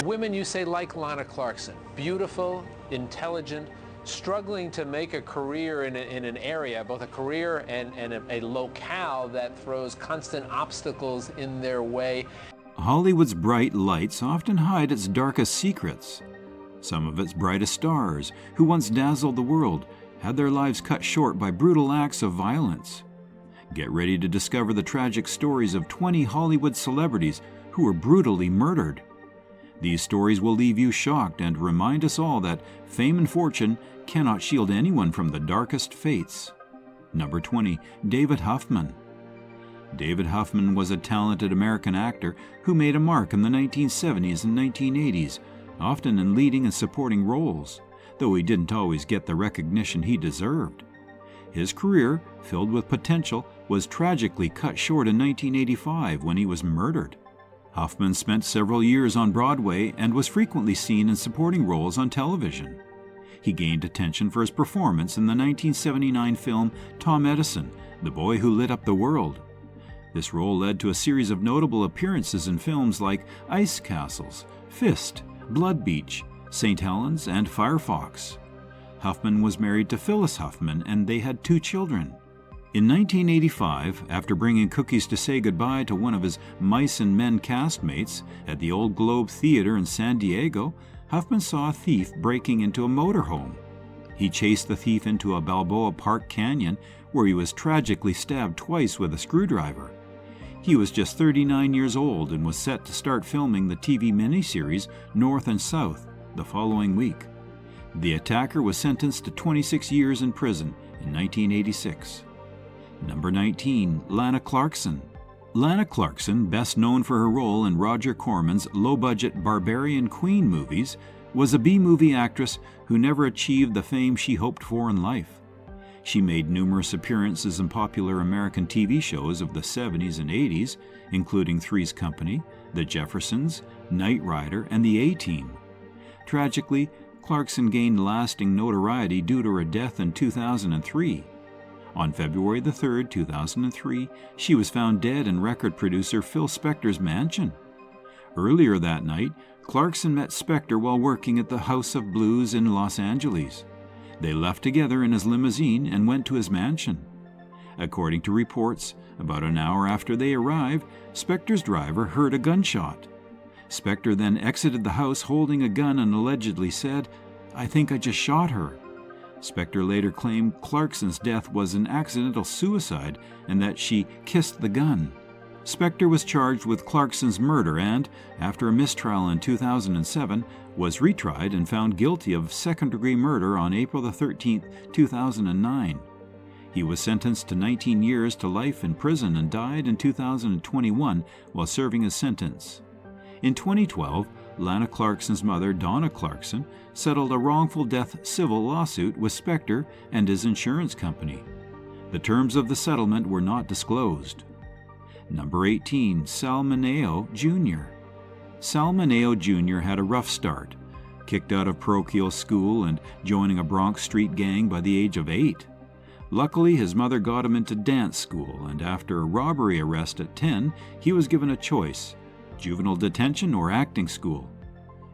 Women, you say, like Lana Clarkson, beautiful, intelligent, struggling to make a career in an area, both a career and a locale that throws constant obstacles in their way. Hollywood's bright lights often hide its darkest secrets. Some of its brightest stars, who once dazzled the world, had their lives cut short by brutal acts of violence. Get ready to discover the tragic stories of 20 Hollywood celebrities who were brutally murdered. These stories will leave you shocked and remind us all that fame and fortune cannot shield anyone from the darkest fates. Number 20, David Huffman. David Huffman was a talented American actor who made a mark in the 1970s and 1980s, often in leading and supporting roles, though he didn't always get the recognition he deserved. His career, filled with potential, was tragically cut short in 1985 when he was murdered. Huffman spent several years on Broadway and was frequently seen in supporting roles on television. He gained attention for his performance in the 1979 film Tom Edison, The Boy Who Lit Up the World. This role led to a series of notable appearances in films like Ice Castles, Fist, Blood Beach, St. Helens, and Firefox. Huffman was married to Phyllis Huffman, and they had 2 children. In 1985, after bringing cookies to say goodbye to one of his Mice and Men castmates at the Old Globe Theater in San Diego, Huffman saw a thief breaking into a motorhome. He chased the thief into a Balboa Park canyon where he was tragically stabbed twice with a screwdriver. He was just 39 years old and was set to start filming the TV miniseries North and South the following week. The attacker was sentenced to 26 years in prison in 1986. Number 19, Lana Clarkson. Lana Clarkson, best known for her role in Roger Corman's low-budget Barbarian Queen movies, was a B-movie actress who never achieved the fame she hoped for in life. She made numerous appearances in popular American TV shows of the 70s and 80s, including Three's Company, The Jeffersons, Knight Rider, and The A-Team. Tragically, Clarkson gained lasting notoriety due to her death in 2003. On February 3, 2003, she was found dead in record producer Phil Spector's mansion. Earlier that night, Clarkson met Spector while working at the House of Blues in Los Angeles. They left together in his limousine and went to his mansion. According to reports, about an hour after they arrived, Spector's driver heard a gunshot. Spector then exited the house holding a gun and allegedly said, "I think I just shot her." Spector later claimed Clarkson's death was an accidental suicide and that she kissed the gun. Spector was charged with Clarkson's murder and, after a mistrial in 2007, was retried and found guilty of second-degree murder on April 13, 2009. He was sentenced to 19 years to life in prison and died in 2021 while serving his sentence. In 2012, Lana Clarkson's mother, Donna Clarkson, settled a wrongful death civil lawsuit with Spector and his insurance company. The terms of the settlement were not disclosed. Number 18, Salome Jr. Salome Jr. had a rough start, kicked out of parochial school and joining a Bronx street gang by the age of 8. Luckily, his mother got him into dance school, and after a robbery arrest at 10, he was given a choice: juvenile detention or acting school.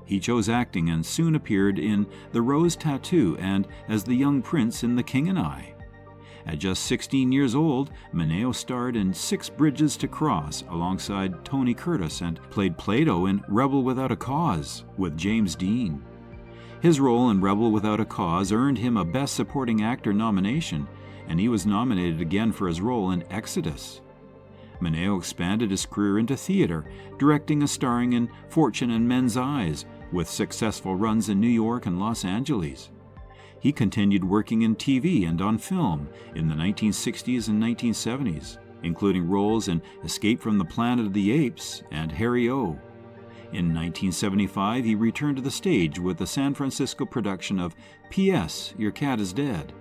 He chose acting and soon appeared in The Rose Tattoo and as the young prince in The King and I. At just 16 years old, Mineo starred in 6 Bridges to Cross alongside Tony Curtis and played Plato in Rebel Without a Cause with James Dean. His role in Rebel Without a Cause earned him a Best Supporting Actor nomination, and he was nominated again for his role in Exodus. Mineo expanded his career into theater, directing and starring in Fortune and Men's Eyes, with successful runs in New York and Los Angeles. He continued working in TV and on film in the 1960s and 1970s, including roles in Escape from the Planet of the Apes and Harry O. In 1975, he returned to the stage with the San Francisco production of P.S. Your Cat is Dead.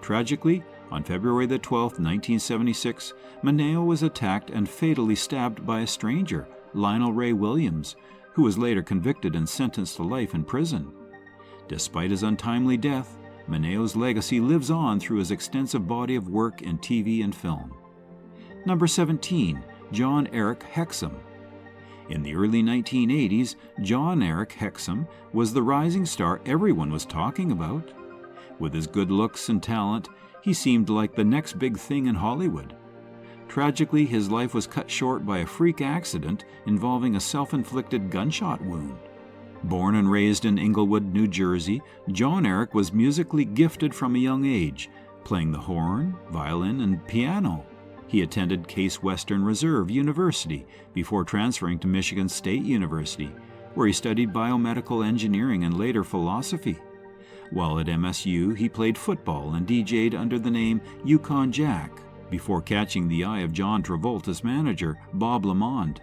Tragically, on February 12, 1976, Mineo was attacked and fatally stabbed by a stranger, Lionel Ray Williams, who was later convicted and sentenced to life in prison. Despite his untimely death, Mineo's legacy lives on through his extensive body of work in TV and film. Number 17, John Eric Hexum. In the early 1980s, John Eric Hexum was the rising star everyone was talking about. With his good looks and talent, he seemed like the next big thing in Hollywood. Tragically, his life was cut short by a freak accident involving a self-inflicted gunshot wound. Born and raised in Englewood, New Jersey, John Eric was musically gifted from a young age, playing the horn, violin, and piano. He attended Case Western Reserve University before transferring to Michigan State University, where he studied biomedical engineering and later philosophy. While at MSU, he played football and DJ'd under the name Yukon Jack, before catching the eye of John Travolta's manager, Bob Lamond.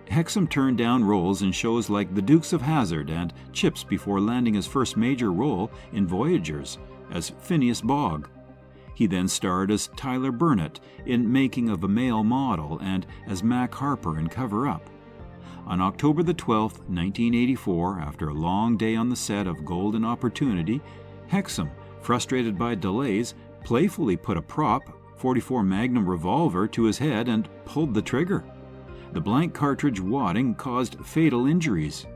Hexum turned down roles in shows like The Dukes of Hazzard and Chips before landing his first major role in Voyagers as Phineas Bogg. He then starred as Tyler Burnett in Making of a Male Model and as Mac Harper in Cover Up. On October the 12th, 1984, after a long day on the set of Golden Opportunity, Hexum, frustrated by delays, playfully put a prop .44 Magnum revolver to his head and pulled the trigger. The blank cartridge wadding caused fatal injuries.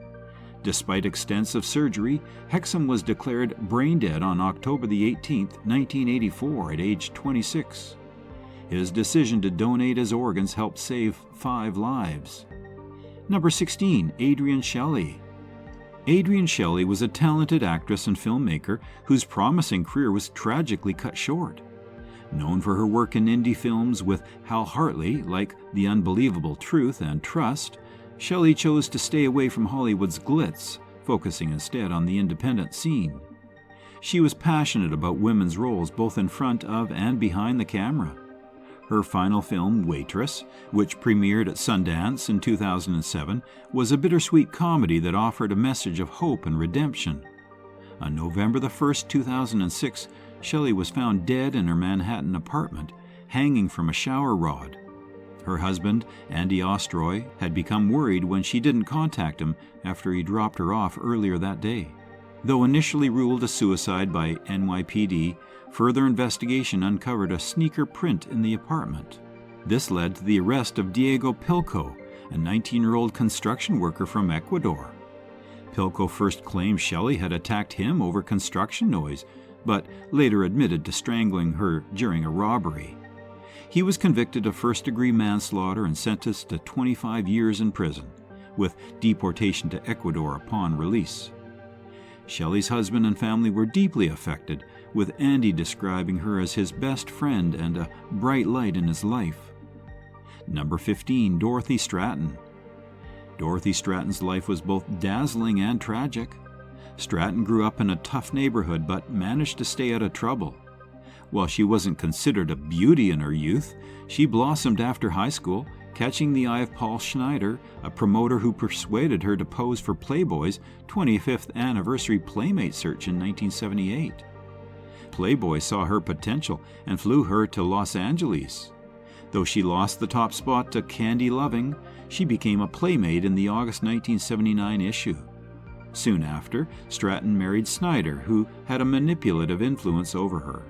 Despite extensive surgery, Hexum was declared brain dead on October the 18th, 1984, at age 26. His decision to donate his organs helped save 5 lives. Number 16, Adrien Shelly. Adrien Shelly was a talented actress and filmmaker whose promising career was tragically cut short. Known for her work in indie films with Hal Hartley, like The Unbelievable Truth and Trust, Shelly chose to stay away from Hollywood's glitz, focusing instead on the independent scene. She was passionate about women's roles both in front of and behind the camera. Her final film, Waitress, which premiered at Sundance in 2007, was a bittersweet comedy that offered a message of hope and redemption. On November the 1st, 2006, Shelly was found dead in her Manhattan apartment, hanging from a shower rod. Her husband, Andy Ostroy, had become worried when she didn't contact him after he dropped her off earlier that day. Though initially ruled a suicide by NYPD, further investigation uncovered a sneaker print in the apartment. This led to the arrest of Diego Pilco, a 19-year-old construction worker from Ecuador. Pilco first claimed Shelly had attacked him over construction noise, but later admitted to strangling her during a robbery. He was convicted of first-degree manslaughter and sentenced to 25 years in prison, with deportation to Ecuador upon release. Shelly's husband and family were deeply affected, with Andy describing her as his best friend and a bright light in his life. Number 15, Dorothy Stratton. Dorothy Stratton's life was both dazzling and tragic. Stratton grew up in a tough neighborhood but managed to stay out of trouble. While she wasn't considered a beauty in her youth, she blossomed after high school, catching the eye of Paul Schneider, a promoter who persuaded her to pose for Playboy's 25th anniversary Playmate search in 1978. Playboy saw her potential and flew her to Los Angeles. Though she lost the top spot to Candy Loving, she became a Playmate in the August 1979 issue. Soon after, Stratton married Snyder, who had a manipulative influence over her.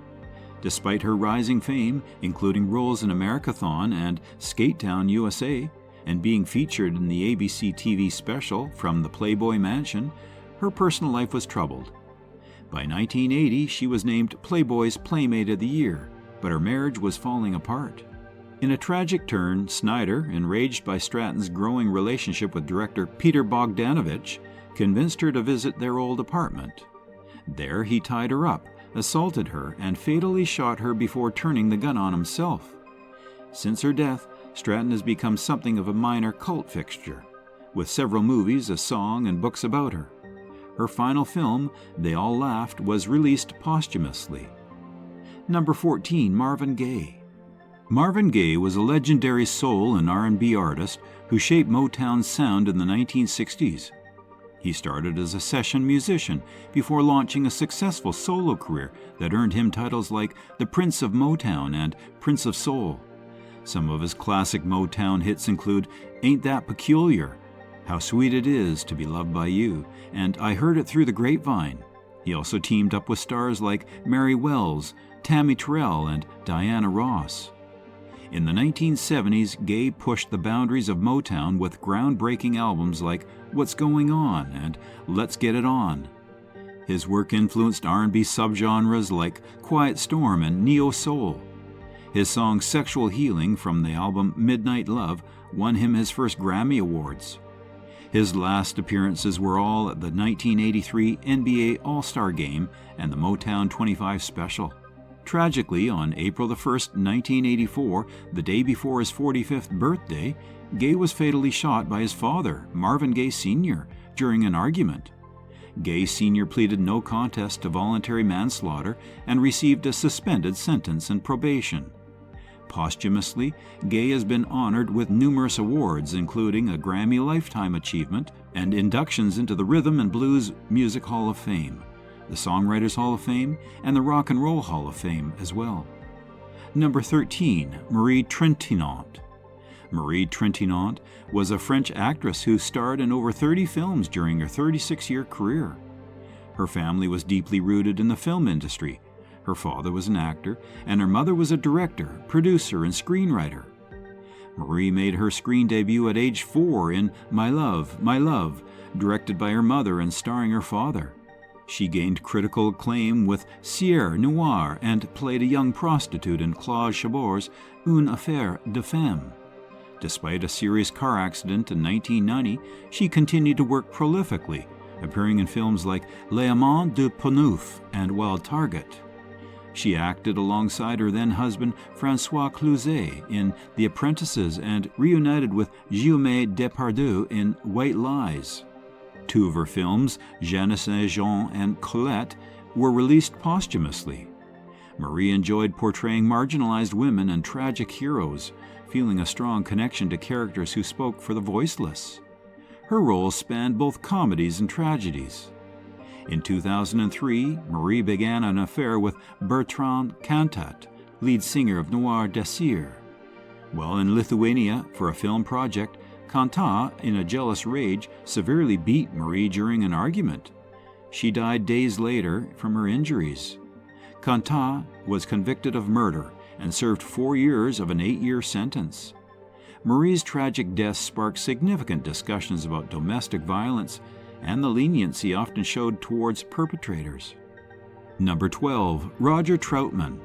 Despite her rising fame, including roles in Americathon and Skate Town USA, and being featured in the ABC TV special From the Playboy Mansion, her personal life was troubled. By 1980, she was named Playboy's Playmate of the Year, but her marriage was falling apart. In a tragic turn, Snyder, enraged by Stratton's growing relationship with director Peter Bogdanovich, convinced her to visit their old apartment. There he tied her up, assaulted her, and fatally shot her before turning the gun on himself. Since her death, Stratton has become something of a minor cult fixture, with several movies, a song, and books about her. Her final film, They All Laughed, was released posthumously. Number 14, Marvin Gay. Marvin Gay was a legendary soul and R&B artist who shaped Motown's sound in the 1960s. He started as a session musician before launching a successful solo career that earned him titles like the Prince of Motown and Prince of Soul. Some of his classic Motown hits include Ain't That Peculiar, How Sweet It Is to Be Loved by You, and I Heard It Through the Grapevine. He also teamed up with stars like Mary Wells, Tammy Terrell, and Diana Ross. In the 1970s, Gay pushed the boundaries of Motown with groundbreaking albums like What's Going On and Let's Get It On. His work influenced R&B subgenres like Quiet Storm and neo-soul. His song Sexual Healing from the album Midnight Love won him his first Grammy Awards. His last appearances were all at the 1983 NBA All-Star Game and the Motown 25 Special. Tragically, on April 1, 1984, the day before his 45th birthday, Gay was fatally shot by his father, Marvin Gay Sr., during an argument. Gay Sr. pleaded no contest to voluntary manslaughter and received a suspended sentence and probation. Posthumously, Gay has been honored with numerous awards, including a Grammy Lifetime Achievement and inductions into the Rhythm and Blues Music Hall of Fame, the Songwriters Hall of Fame, and the Rock and Roll Hall of Fame as well. Number 13, Marie Trintignant. Marie Trintignant was a French actress who starred in over 30 films during her 36-year career. Her family was deeply rooted in the film industry. Her father was an actor, and her mother was a director, producer, and screenwriter. Marie made her screen debut at age 4 in My Love, directed by her mother and starring her father. She gained critical acclaim with Ciel Noir and played a young prostitute in Claude Chabrol's Une affaire de femme. Despite a serious car accident in 1990, she continued to work prolifically, appearing in films like Les Amants de Poneuf and Wild Target. She acted alongside her then-husband François Cluzet in The Apprentices and reunited with Guillaume Depardieu in White Lies. 2 of her films, Jeanne Saint-Jean and Colette, were released posthumously. Marie enjoyed portraying marginalized women and tragic heroes, feeling a strong connection to characters who spoke for the voiceless. Her roles spanned both comedies and tragedies. In 2003, Marie began an affair with Bertrand Cantat, lead singer of Noir Désir. While in Lithuania for a film project, Cantat, in a jealous rage, severely beat Marie during an argument. She died days later from her injuries. Cantat was convicted of murder and served 4 years of an 8-year sentence. Marie's tragic death sparked significant discussions about domestic violence and the leniency often showed towards perpetrators. Number 12, Roger Troutman.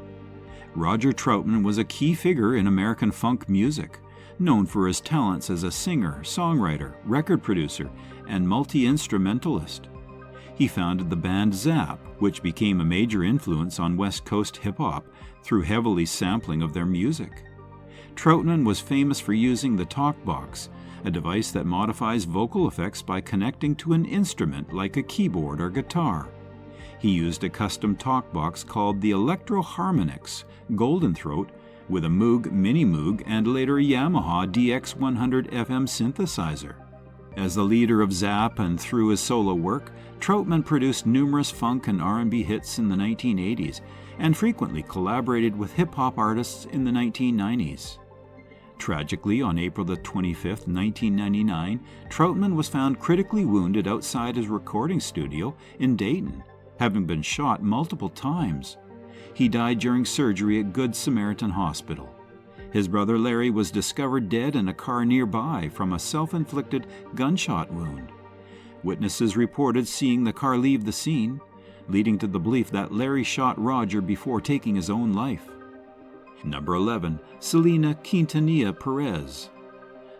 Roger Troutman was a key figure in American funk music, known for his talents as a singer, songwriter, record producer, and multi-instrumentalist. He founded the band Zap, which became a major influence on West Coast hip-hop through heavily sampling of their music. Troutman was famous for using the talkbox, a device that modifies vocal effects by connecting to an instrument like a keyboard or guitar. He used a custom talkbox called the Electro Harmonix Golden Throat with a Moog Mini Moog and later a Yamaha DX100 FM synthesizer. As the leader of Zap and through his solo work, Troutman produced numerous funk and R&B hits in the 1980s and frequently collaborated with hip-hop artists in the 1990s. Tragically, on April 25, 1999, Troutman was found critically wounded outside his recording studio in Dayton, having been shot multiple times. He died during surgery at Good Samaritan Hospital. His brother Larry was discovered dead in a car nearby from a self-inflicted gunshot wound. Witnesses reported seeing the car leave the scene, leading to the belief that Larry shot Roger before taking his own life. Number 11, Selena Quintanilla Perez.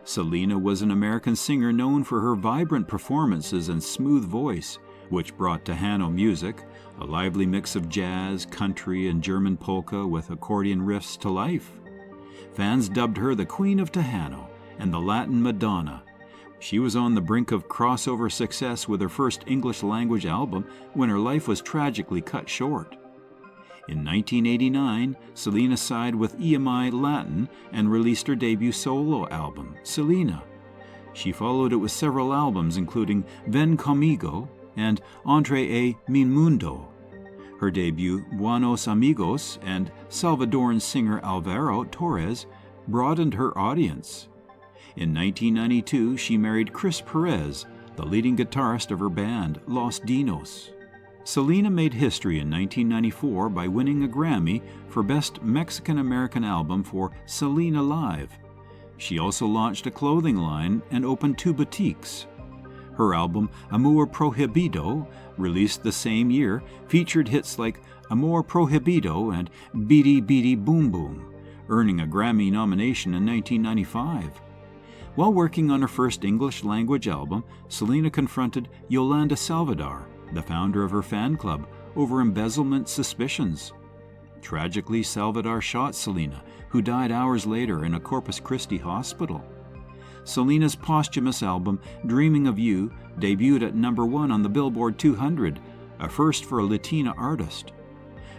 Selena was an American singer known for her vibrant performances and smooth voice, which brought Tejano music, a lively mix of jazz, country, and German polka with accordion riffs, to life. Fans dubbed her the Queen of Tejano and the Latin Madonna. She was on the brink of crossover success with her first English-language album when her life was tragically cut short. In 1989, Selena signed with EMI Latin and released her debut solo album, Selena. She followed it with several albums including Ven Conmigo and Entre a Mi Mundo. Her debut, Buenos Amigos, and Salvadoran singer Alvaro Torres broadened her audience. In 1992, she married Chris Perez, the leading guitarist of her band, Los Dinos. Selena made history in 1994 by winning a Grammy for Best Mexican-American Album for Selena Live. She also launched a clothing line and opened 2 boutiques. Her album, Amor Prohibido, released the same year, featured hits like Amor Prohibido and Beady Beady Boom Boom, earning a Grammy nomination in 1995. While working on her first English-language album, Selena confronted Yolanda Salvador, the founder of her fan club, over embezzlement suspicions. Tragically, Salvador shot Selena, who died hours later in a Corpus Christi hospital. Selena's posthumous album, Dreaming of You, debuted at #1 on the Billboard 200, a first for a Latina artist.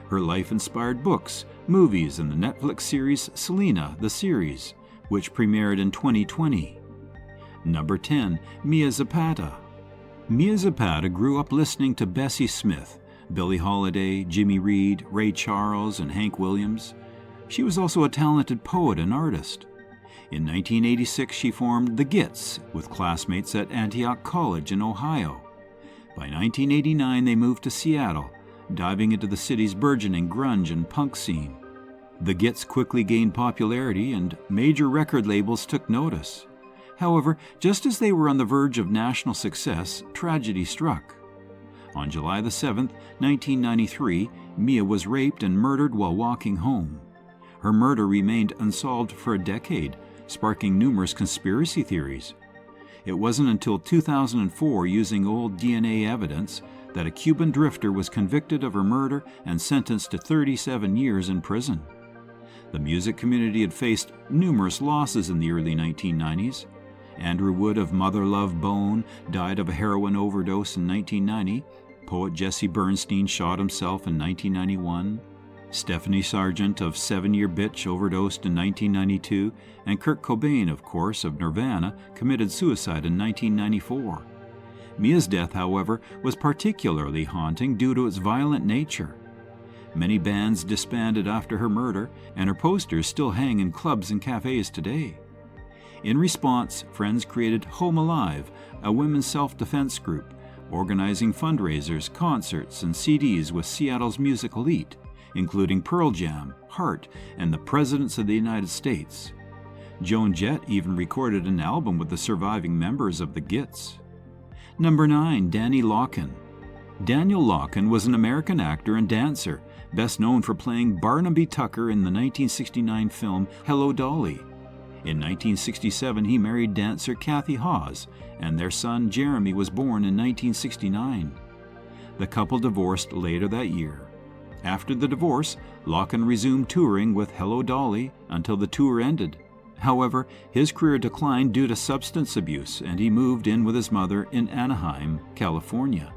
Her life inspired books, movies, and the Netflix series Selena, the Series, which premiered in 2020. Number 10, Mia Zapata. Mia Zapata grew up listening to Bessie Smith, Billie Holiday, Jimmy Reed, Ray Charles, and Hank Williams. She was also a talented poet and artist. In 1986, she formed the Gits with classmates at Antioch College in Ohio. By 1989, they moved to Seattle, diving into the city's burgeoning grunge and punk scene. The Gits quickly gained popularity, and major record labels took notice. However, just as they were on the verge of national success, tragedy struck. On July 7, 1993, Mia was raped and murdered while walking home. Her murder remained unsolved for a decade, sparking numerous conspiracy theories. It wasn't until 2004, using old DNA evidence, that a Cuban drifter was convicted of her murder and sentenced to 37 years in prison. The music community had faced numerous losses in the early 1990s. Andrew Wood of Mother Love Bone died of a heroin overdose in 1990. Poet Jesse Bernstein shot himself in 1991. Stephanie Sargent of 7 Year Bitch overdosed in 1992. And Kurt Cobain, of course, of Nirvana, committed suicide in 1994. Mia's death, however, was particularly haunting due to its violent nature. Many bands disbanded after her murder, and her posters still hang in clubs and cafes today. In response, friends created Home Alive, a women's self-defense group, organizing fundraisers, concerts, and CDs with Seattle's music elite, including Pearl Jam, Heart, and the Presidents of the United States. Joan Jett even recorded an album with the surviving members of the Gits. Number 9, Danny Lockin. Daniel Lockin was an American actor and dancer, best known for playing Barnaby Tucker in the 1969 film Hello, Dolly. In 1967, he married dancer Kathy Hawes, and their son Jeremy was born in 1969. The couple divorced later that year. After the divorce, Lockin resumed touring with Hello, Dolly until the tour ended. However, his career declined due to substance abuse, and he moved in with his mother in Anaheim, California.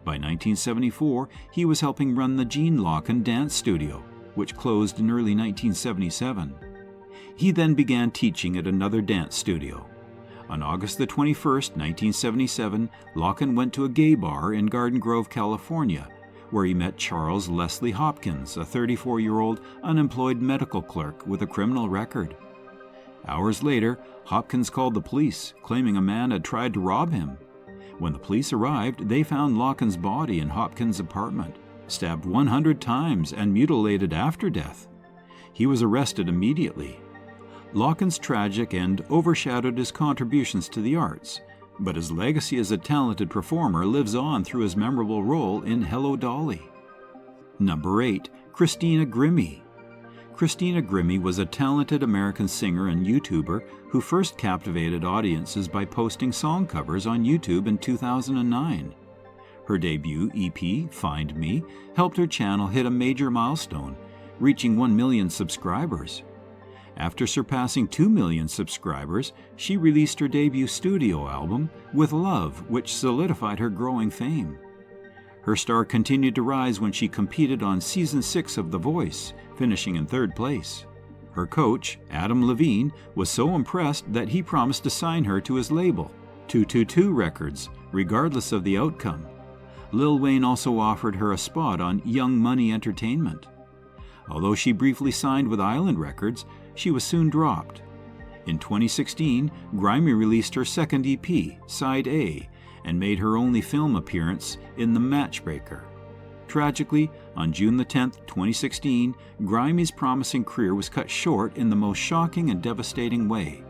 By 1974, he was helping run the Gene Lockin Dance Studio, which closed in early 1977. He then began teaching at another dance studio. On August 21, 1977, Lockin went to a gay bar in Garden Grove, California, where he met Charles Leslie Hopkins, a 34-year-old unemployed medical clerk with a criminal record. Hours later, Hopkins called the police, claiming a man had tried to rob him. When the police arrived, they found Lockin's body in Hopkins' apartment, stabbed 100 times and mutilated after death. He was arrested immediately. Lockin's tragic end overshadowed his contributions to the arts, but his legacy as a talented performer lives on through his memorable role in Hello, Dolly. Number 8, Christina Grimmie. Christina Grimmie was a talented American singer and YouTuber who first captivated audiences by posting song covers on YouTube in 2009. Her debut EP, Find Me, helped her channel hit a major milestone, reaching 1 million subscribers. After surpassing 2 million subscribers, she released her debut studio album, With Love, which solidified her growing fame. Her star continued to rise when she competed on Season 6 of The Voice, finishing in 3rd place. Her coach, Adam Levine, was so impressed that he promised to sign her to his label, 222 Records, regardless of the outcome. Lil Wayne also offered her a spot on Young Money Entertainment. Although she briefly signed with Island Records, she was soon dropped. In 2016, Grimmie released her second EP, Side A, and made her only film appearance in The Matchbreaker. Tragically, on June 10, 2016, Grimmie's promising career was cut short in the most shocking and devastating way.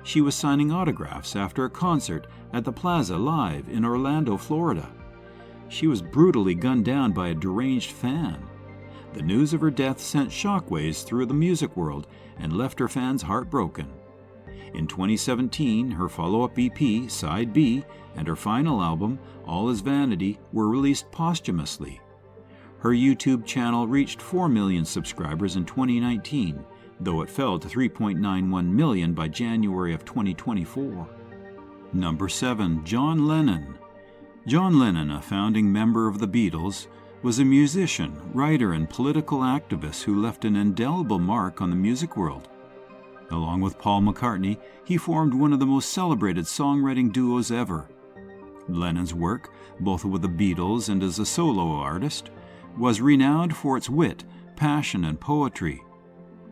She was signing autographs after a concert at the Plaza Live in Orlando, Florida. She was brutally gunned down by a deranged fan. The news of her death sent shockwaves through the music world and left her fans heartbroken. In 2017, her follow-up EP, Side B, and her final album, All Is Vanity, were released posthumously. Her YouTube channel reached 4 million subscribers in 2019, though it fell to 3.91 million by January of 2024. Number 7. John Lennon. John Lennon, a founding member of the Beatles, was a musician, writer, and political activist who left an indelible mark on the music world. Along with Paul McCartney, he formed one of the most celebrated songwriting duos ever. Lennon's work, both with the Beatles and as a solo artist, was renowned for its wit, passion, and poetry.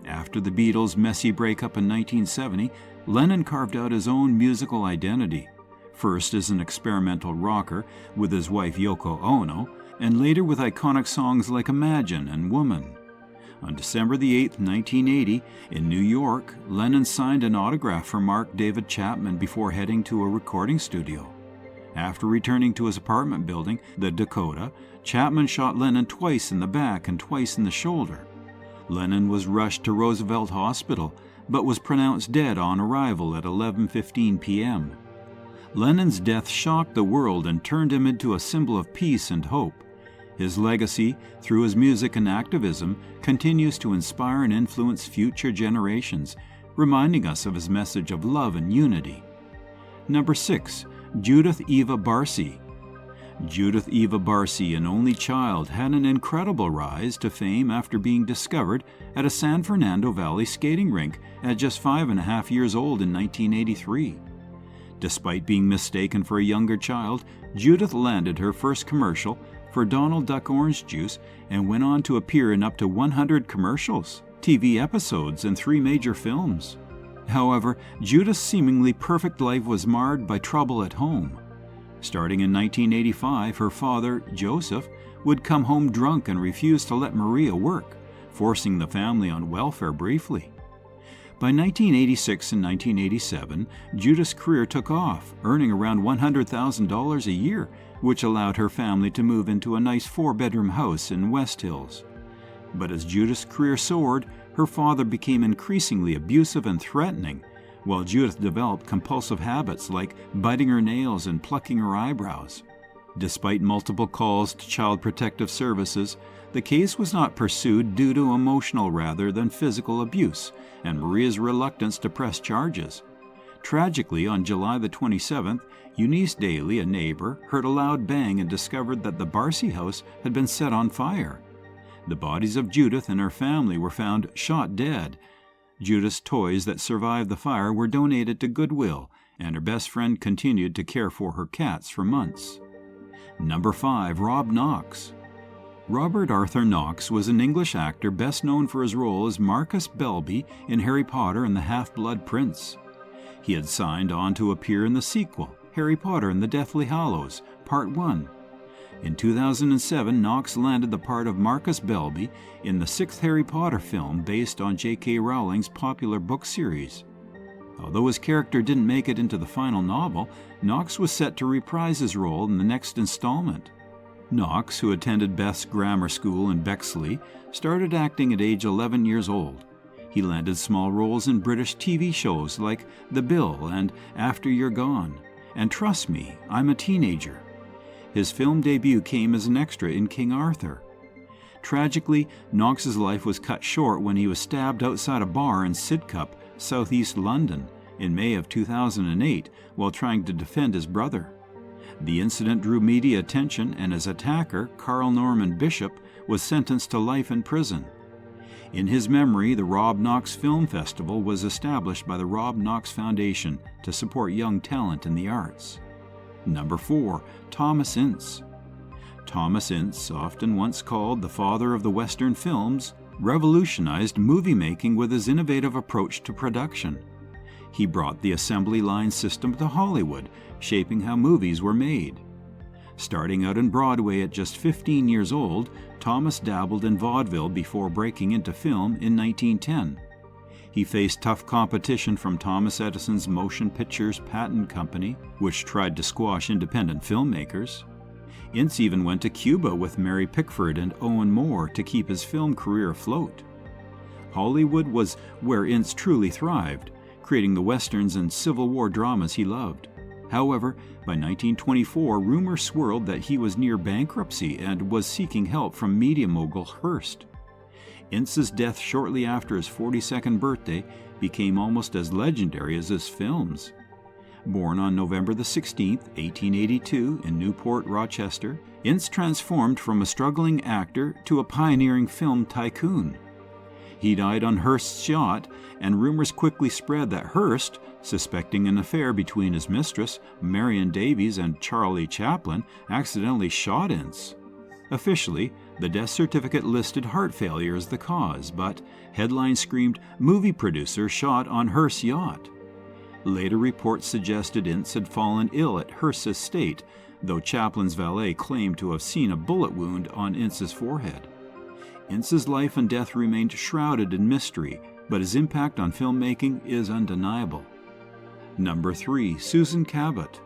After the Beatles' messy breakup in 1970, Lennon carved out his own musical identity, first as an experimental rocker with his wife Yoko Ono, and later with iconic songs like Imagine and Woman. On December 8, 1980, in New York, Lennon signed an autograph for Mark David Chapman before heading to a recording studio. After returning to his apartment building, the Dakota, Chapman shot Lennon twice in the back and twice in the shoulder. Lennon was rushed to Roosevelt Hospital, but was pronounced dead on arrival at 11:15 p.m. Lennon's death shocked the world and turned him into a symbol of peace and hope. His legacy, through his music and activism, continues to inspire and influence future generations, reminding us of his message of love and unity. Number 6. Judith Eva Barcy. Judith Eva Barcy, an only child, had an incredible rise to fame after being discovered at a San Fernando Valley skating rink at just 5.5 years old in 1983. Despite being mistaken for a younger child, Judith landed her first commercial for Donald Duck Orange Juice and went on to appear in up to 100 commercials, TV episodes, and 3 major films. However, Judith's seemingly perfect life was marred by trouble at home. Starting in 1985, her father, Joseph, would come home drunk and refuse to let Maria work, forcing the family on welfare briefly. By 1986 and 1987, Judith's career took off, earning around $100,000 a year, which allowed her family to move into a nice 4-bedroom house in West Hills. But as Judith's career soared, her father became increasingly abusive and threatening, while Judith developed compulsive habits like biting her nails and plucking her eyebrows. Despite multiple calls to Child Protective Services, the case was not pursued due to emotional rather than physical abuse and Maria's reluctance to press charges. Tragically, on July the 27th, Eunice Daly, a neighbor, heard a loud bang and discovered that the Barcy house had been set on fire. The bodies of Judith and her family were found shot dead. Judith's toys that survived the fire were donated to Goodwill, and her best friend continued to care for her cats for months. Number 5. Rob Knox. Robert Arthur Knox was an English actor best known for his role as Marcus Belby in Harry Potter and the Half-Blood Prince. He had signed on to appear in the sequel, Harry Potter and the Deathly Hallows, Part 1. In 2007, Knox landed the part of Marcus Belby in the 6th Harry Potter film based on J.K. Rowling's popular book series. Although his character didn't make it into the final novel, Knox was set to reprise his role in the next installment. Knox, who attended Beth's Grammar School in Bexley, started acting at age 11 years old. He landed small roles in British TV shows like The Bill and After You're Gone, and Trust Me, I'm a Teenager. His film debut came as an extra in King Arthur. Tragically, Knox's life was cut short when he was stabbed outside a bar in Sidcup, southeast London, in May of 2008 while trying to defend his brother. The incident drew media attention, and his attacker, Carl Norman Bishop, was sentenced to life in prison. In his memory, the Rob Knox Film Festival was established by the Rob Knox Foundation to support young talent in the arts. Number 4. Thomas Ince. Thomas Ince, often once called the father of the Western films, revolutionized movie-making with his innovative approach to production. He brought the assembly line system to Hollywood, shaping how movies were made. Starting out in Broadway at just 15 years old, Thomas dabbled in vaudeville before breaking into film in 1910. He faced tough competition from Thomas Edison's Motion Pictures Patent Company, which tried to squash independent filmmakers. Ince even went to Cuba with Mary Pickford and Owen Moore to keep his film career afloat. Hollywood was where Ince truly thrived, creating the westerns and Civil War dramas he loved. However, by 1924, rumors swirled that he was near bankruptcy and was seeking help from media mogul Hearst. Ince's death shortly after his 42nd birthday became almost as legendary as his films. Born on November 16, 1882, in Newport, Rochester, Ince transformed from a struggling actor to a pioneering film tycoon. He died on Hearst's yacht, and rumors quickly spread that Hearst, suspecting an affair between his mistress, Marion Davies, and Charlie Chaplin, accidentally shot Ince. Officially, the death certificate listed heart failure as the cause, but headlines screamed, "Movie producer shot on Hearst's yacht." Later reports suggested Ince had fallen ill at Hearst's estate, though Chaplin's valet claimed to have seen a bullet wound on Ince's forehead. Ince's life and death remained shrouded in mystery, but his impact on filmmaking is undeniable. Number 3. Susan Cabot.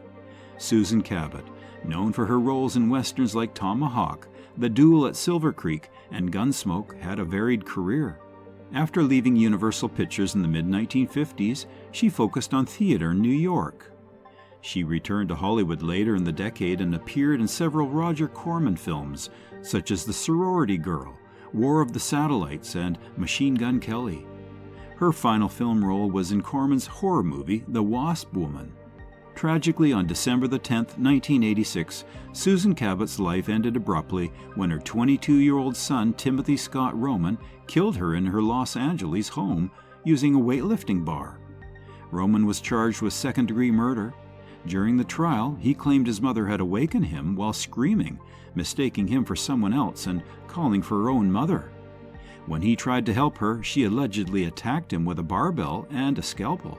Susan Cabot, known for her roles in westerns like Tomahawk, The Duel at Silver Creek, and Gunsmoke, had a varied career. After leaving Universal Pictures in the mid-1950s, she focused on theater in New York. She returned to Hollywood later in the decade and appeared in several Roger Corman films, such as The Sorority Girl, War of the Satellites, and Machine Gun Kelly. Her final film role was in Corman's horror movie, The Wasp Woman. Tragically, on December 10, 1986, Susan Cabot's life ended abruptly when her 22-year-old son, Timothy Scott Roman, killed her in her Los Angeles home using a weightlifting bar. Roman was charged with second-degree murder. During the trial, he claimed his mother had awakened him while screaming, mistaking him for someone else and calling for her own mother. When he tried to help her, she allegedly attacked him with a barbell and a scalpel.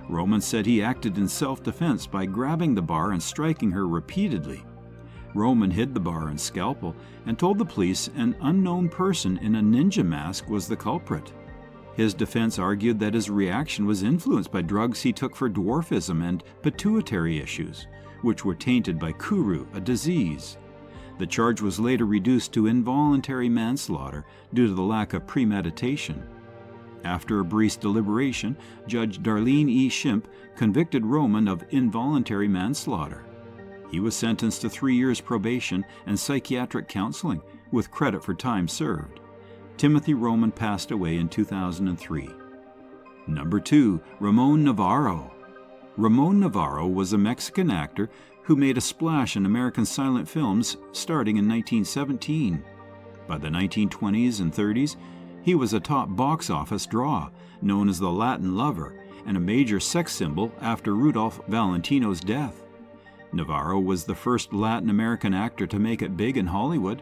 Roman said he acted in self-defense by grabbing the bar and striking her repeatedly. Roman hid the bar and scalpel and told the police an unknown person in a ninja mask was the culprit. His defense argued that his reaction was influenced by drugs he took for dwarfism and pituitary issues, which were tainted by kuru, a disease. The charge was later reduced to involuntary manslaughter due to the lack of premeditation. After a brief deliberation, Judge Darlene E. Shimp convicted Roman of involuntary manslaughter. He was sentenced to 3 years probation and psychiatric counseling, with credit for time served. Timothy Roman passed away in 2003. Number 2. Ramon Navaro. Ramon Navaro was a Mexican actor who made a splash in American silent films starting in 1917. By the 1920s and 30s, he was a top box office draw, known as the Latin Lover, and a major sex symbol after Rudolph Valentino's death. Navaro was the first Latin American actor to make it big in Hollywood.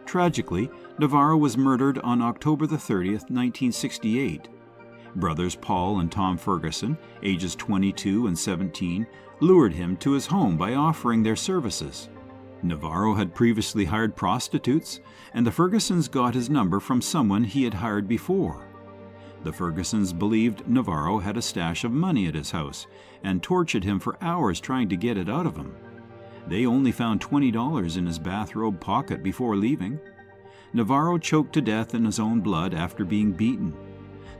Tragically, Navaro was murdered on October 30, 1968. Brothers Paul and Tom Ferguson, ages 22 and 17, lured him to his home by offering their services. Navaro had previously hired prostitutes, and the Fergusons got his number from someone he had hired before. The Fergusons believed Navaro had a stash of money at his house and tortured him for hours trying to get it out of him. They only found $20 in his bathrobe pocket before leaving. Navaro choked to death in his own blood after being beaten.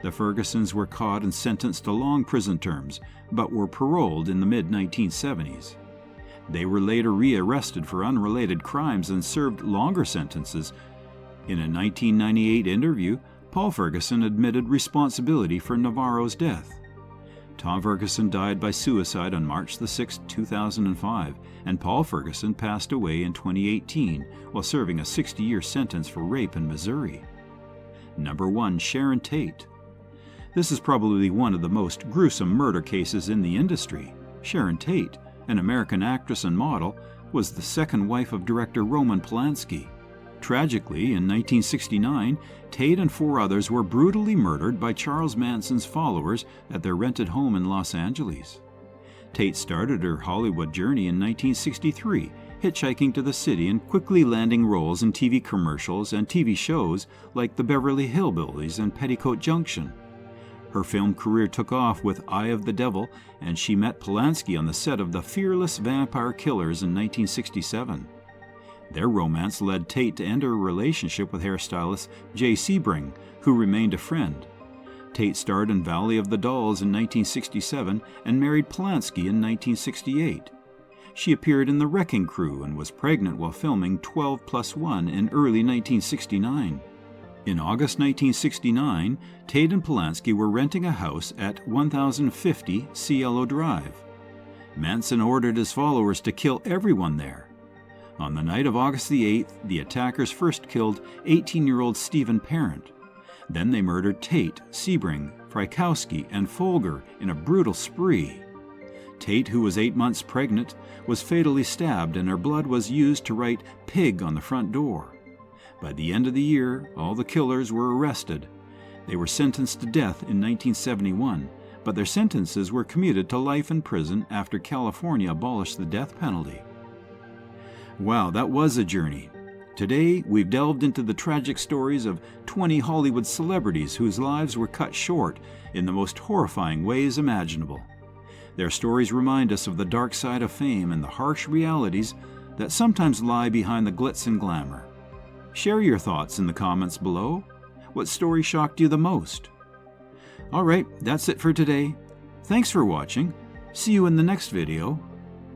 The Fergusons were caught and sentenced to long prison terms, but were paroled in the mid-1970s. They were later rearrested for unrelated crimes and served longer sentences. In a 1998 interview, Paul Ferguson admitted responsibility for Navaro's death. Tom Ferguson died by suicide on March 6, 2005, and Paul Ferguson passed away in 2018 while serving a 60-year sentence for rape in Missouri. Number 1. Sharon Tate. This is probably one of the most gruesome murder cases in the industry. Sharon Tate, an American actress and model, was the second wife of director Roman Polanski. Tragically, in 1969, Tate and 4 others were brutally murdered by Charles Manson's followers at their rented home in Los Angeles. Tate started her Hollywood journey in 1963, hitchhiking to the city and quickly landing roles in TV commercials and TV shows like The Beverly Hillbillies and Petticoat Junction. Her film career took off with Eye of the Devil, and she met Polanski on the set of The Fearless Vampire Killers in 1967. Their romance led Tate to end her relationship with hairstylist Jay Sebring, who remained a friend. Tate starred in Valley of the Dolls in 1967 and married Polanski in 1968. She appeared in The Wrecking Crew and was pregnant while filming 12+1 in early 1969. In August 1969, Tate and Polanski were renting a house at 1050 Cielo Drive. Manson ordered his followers to kill everyone there. On the night of August the 8th, the attackers first killed 18-year-old Stephen Parent. Then they murdered Tate, Sebring, Frykowski, and Folger in a brutal spree. Tate, who was 8 months pregnant, was fatally stabbed, and her blood was used to write "pig" on the front door. By the end of the year, all the killers were arrested. They were sentenced to death in 1971, but their sentences were commuted to life in prison after California abolished the death penalty. Wow, that was a journey. Today, we've delved into the tragic stories of 20 Hollywood celebrities whose lives were cut short in the most horrifying ways imaginable. Their stories remind us of the dark side of fame and the harsh realities that sometimes lie behind the glitz and glamour. Share your thoughts in the comments below. What story shocked you the most? All right, that's it for today. Thanks for watching. See you in the next video.